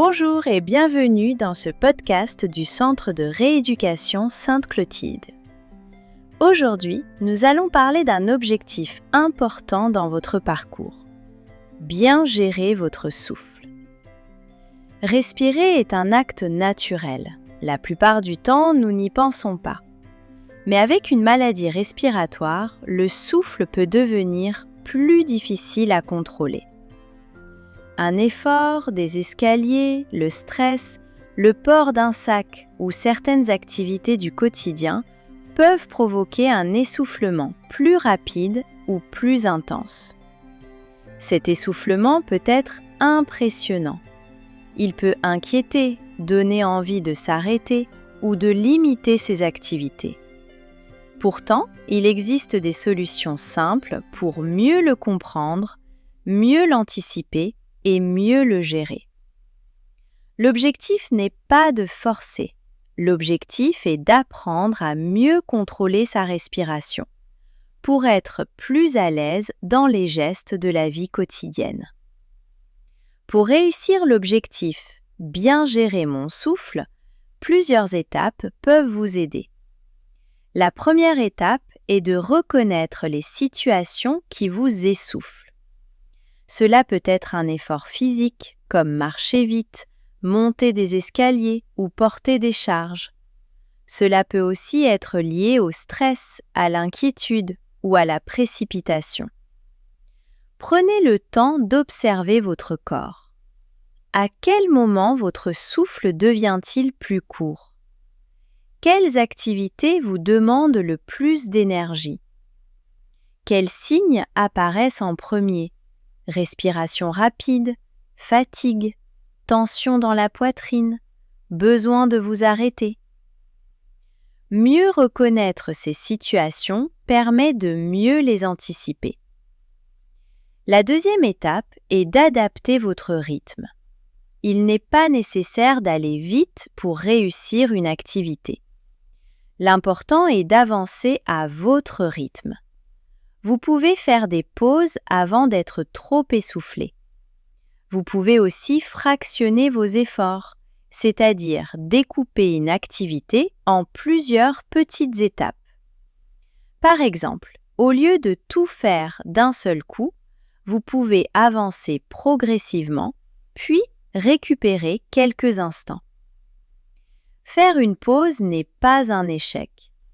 Bonjour et bienvenue dans ce podcast du Centre de rééducation Sainte-Clotilde. Aujourd'hui, nous allons parler d'un objectif important dans votre parcours. Bien gérer votre souffle. Respirer est un acte naturel. La plupart du temps, nous n'y pensons pas. Mais avec une maladie respiratoire, le souffle peut devenir plus difficile à contrôler. Un effort, des escaliers, le stress, le port d'un sac ou certaines activités du quotidien peuvent provoquer un essoufflement plus rapide ou plus intense. Cet essoufflement peut être impressionnant. Il peut inquiéter, donner envie de s'arrêter ou de limiter ses activités. Pourtant, il existe des solutions simples pour mieux le comprendre, mieux l'anticiper et mieux le gérer. L'objectif n'est pas de forcer. L'objectif est d'apprendre à mieux contrôler sa respiration pour être plus à l'aise dans les gestes de la vie quotidienne. Pour réussir l'objectif « bien gérer mon souffle », plusieurs étapes peuvent vous aider. La première étape est de reconnaître les situations qui vous essoufflent. Cela peut être un effort physique, comme marcher vite, monter des escaliers ou porter des charges. Cela peut aussi être lié au stress, à l'inquiétude ou à la précipitation. Prenez le temps d'observer votre corps. À quel moment votre souffle devient-il plus court? Quelles activités vous demandent le plus d'énergie? Quels signes apparaissent en premier? Respiration rapide, fatigue, tension dans la poitrine, besoin de vous arrêter. Mieux reconnaître ces situations permet de mieux les anticiper. La deuxième étape est d'adapter votre rythme. Il n'est pas nécessaire d'aller vite pour réussir une activité. L'important est d'avancer à votre rythme. Vous pouvez faire des pauses avant d'être trop essoufflé. Vous pouvez aussi fractionner vos efforts, c'est-à-dire découper une activité en plusieurs petites étapes. Par exemple, au lieu de tout faire d'un seul coup, vous pouvez avancer progressivement, puis récupérer quelques instants. Faire une pause n'est pas un échec.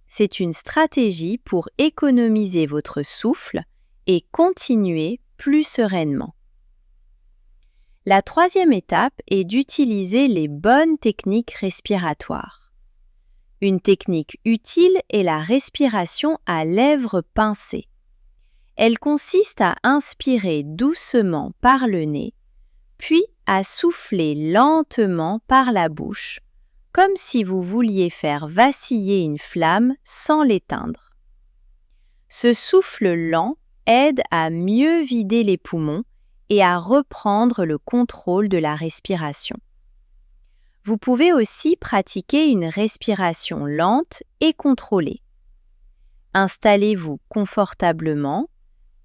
C'est une stratégie pour économiser votre souffle et continuer plus sereinement. La troisième étape est d'utiliser les bonnes techniques respiratoires. Une technique utile est la respiration à lèvres pincées. Elle consiste à inspirer doucement par le nez, puis à souffler lentement par la bouche, comme si vous vouliez faire vaciller une flamme sans l'éteindre. Ce souffle lent aide à mieux vider les poumons et à reprendre le contrôle de la respiration. Vous pouvez aussi pratiquer une respiration lente et contrôlée. Installez-vous confortablement,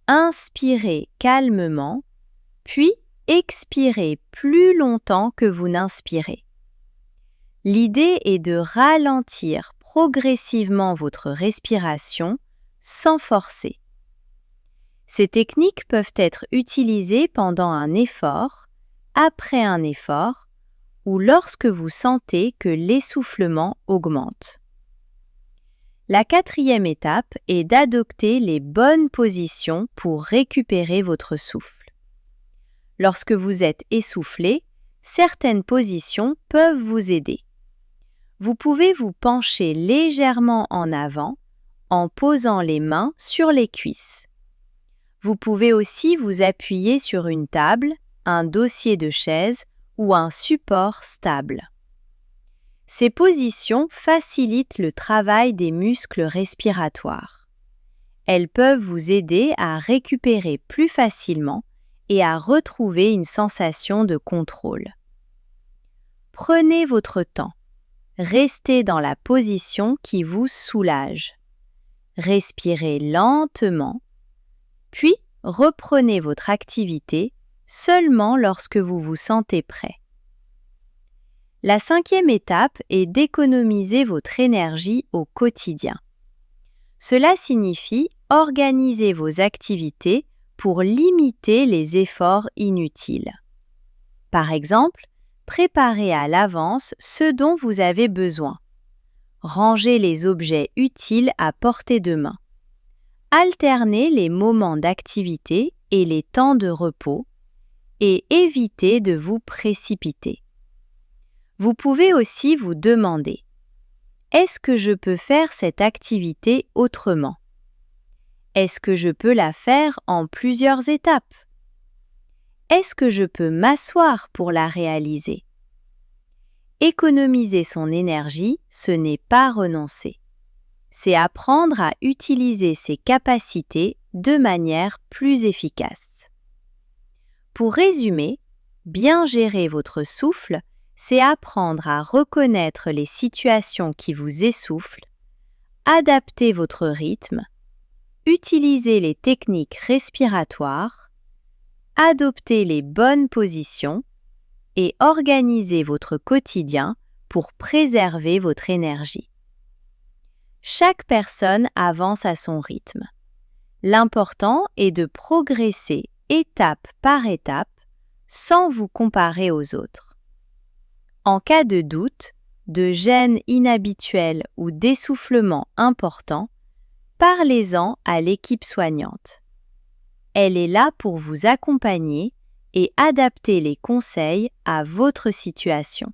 inspirez calmement, puis expirez plus longtemps que vous n'inspirez. L'idée est de ralentir progressivement votre respiration sans forcer. Ces techniques peuvent être utilisées pendant un effort, après un effort ou lorsque vous sentez que l'essoufflement augmente. La quatrième étape est d'adopter les bonnes positions pour récupérer votre souffle. Lorsque vous êtes essoufflé, certaines positions peuvent vous aider. Vous pouvez vous pencher légèrement en avant en posant les mains sur les cuisses. Vous pouvez aussi vous appuyer sur une table, un dossier de chaise ou un support stable. Ces positions facilitent le travail des muscles respiratoires. Elles peuvent vous aider à récupérer plus facilement et à retrouver une sensation de contrôle. Prenez votre temps. Restez dans la position qui vous soulage. Respirez lentement, puis reprenez votre activité seulement lorsque vous vous sentez prêt. La 5e étape est d'économiser votre énergie au quotidien. Cela signifie organiser vos activités pour limiter les efforts inutiles. Par exemple, préparez à l'avance ce dont vous avez besoin. Rangez les objets utiles à portée de main. Alternez les moments d'activité et les temps de repos et évitez de vous précipiter. Vous pouvez aussi vous demander: est-ce que je peux faire cette activité autrement? Est-ce que je peux la faire en plusieurs étapes? Est-ce que je peux m'asseoir pour la réaliser? Économiser son énergie, ce n'est pas renoncer. C'est apprendre à utiliser ses capacités de manière plus efficace. Pour résumer, bien gérer votre souffle, c'est apprendre à reconnaître les situations qui vous essoufflent, adapter votre rythme, utiliser les techniques respiratoires, adopter les bonnes positions et organiser votre quotidien pour préserver votre énergie. Chaque personne avance à son rythme. L'important est de progresser étape par étape sans vous comparer aux autres. En cas de doute, de gêne inhabituelle ou d'essoufflement important, parlez-en à l'équipe soignante. Elle est là pour vous accompagner et adapter les conseils à votre situation.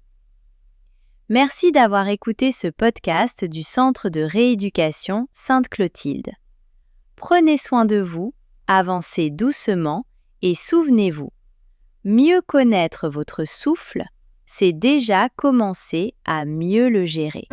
Merci d'avoir écouté ce podcast du Centre de rééducation Sainte-Clotilde. Prenez soin de vous, avancez doucement et souvenez-vous, mieux connaître votre souffle, c'est déjà commencer à mieux le gérer.